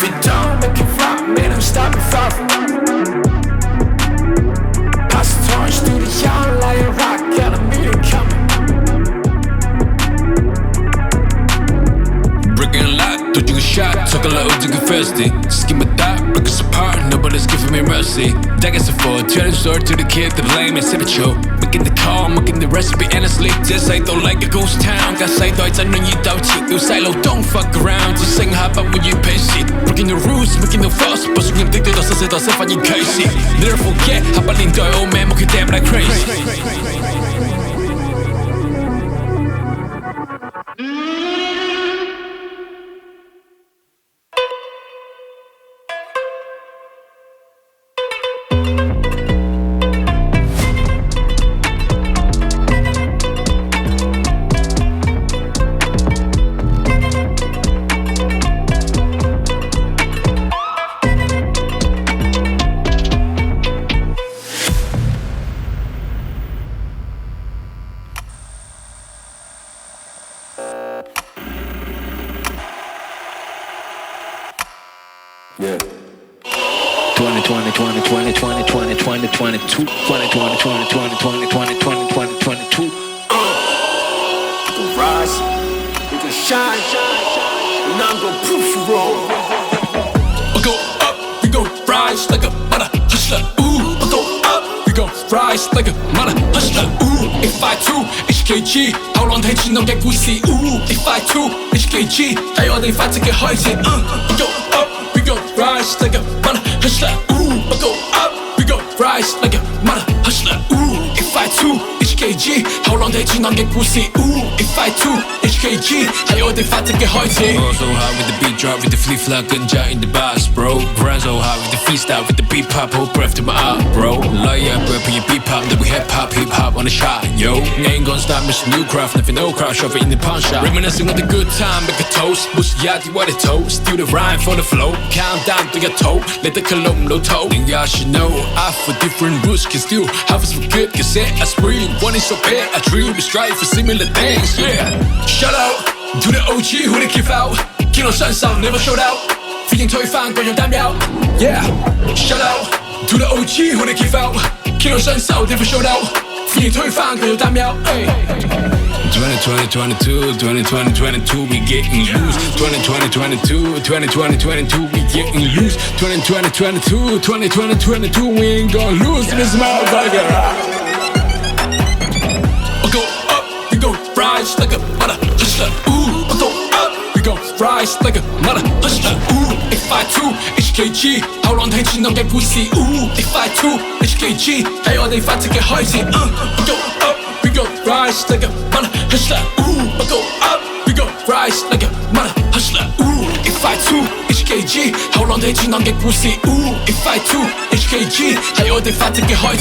you don't make it rock, man, I'm stopping far from Pass the torch through the yard like a rock, got a meeting coming. Breaking a lot, don't you get shot, talk a lot, you get thirsty. Scheme a dot, break us apart, nobody's giving me mercy. That gets a fall, turn the story to the kid, the blame is savage show. Making the call, making the recipe, and it's lit. This I don't like a ghost town. Got side dogs, I know you doubt it. You silo, don't fuck around. Just sing hop up when you pay shit. Breaking the rules, making no fuss. But you can think that that's a funny crazy. Never forget, how about Lindo, old man, looking damn like crazy. Yeah. 2020, 2020, 2020, 2022, 2020, 2020, 2020, 2022. We gon' rise, we gon' shine, and I'm gon' prove you wrong. I go up, we gon' rise like a mother hustler. Ooh, I go up, we gon' rise like a mother hustler. Ooh, if I do HKG, how long take you don't get goosey? Ooh, if I do HKG, I ought to fight to get high. We go up. We go rise like a mother hustler. Ooh, I go up. We go rise like a mother hustler. Ooh, if I do HKG, how long they do not get goosey? Ooh, if I do HKG, I ought to fight to get high. Roll so high with the beat drop, with the flea flop, ganja in the bars, bro. Grind so high with the freestyle, with the beat pop, hold breath to my eye, bro. Lawyer, rapping your beat pop, then we hip hop on the shot, yo. Ain't gonna stop Mr. New Craft, nothing no crowd, shuffle in the pawn shop. Reminiscing on the good time, make a toast. Bush yati what it toast, steal the rhyme for the flow. Count down to your toe, let the cologne low toe. Then y'all should know, I for different roots can still harvest for good. Cause I spring, one is so bad, I dream, we strive for similar things, yeah. Shout out to the OG who they give out. Kilo sun sound never showed out. Feeling toy fan, got your damn out. Yeah. Shout out to the OG who they give out. Kilo sun sound never showed out. Feeling toy fan, got your damn out. Hey. 2020, 22, 2020, 22, we getting loose. 2020, 22, 2020, 22, we getting loose. 2020, 22, 2020, 22, we ain't gonna lose in this motherfucker. I go up, we go rise like a mother hustler. Ooh, I go up, we go rise like a mother hustler. Ooh, if I do HKG, how long take you don't get goosey? Ooh, if I do HKG, I ought to fight to get high. We go up. We go rise like a mother hustler. Ooh, I go up. We go rise like a mother hustler. Ooh, if I do HKG, how long they do not get goosey? Ooh, if I do HKG, I ought to fight to get high.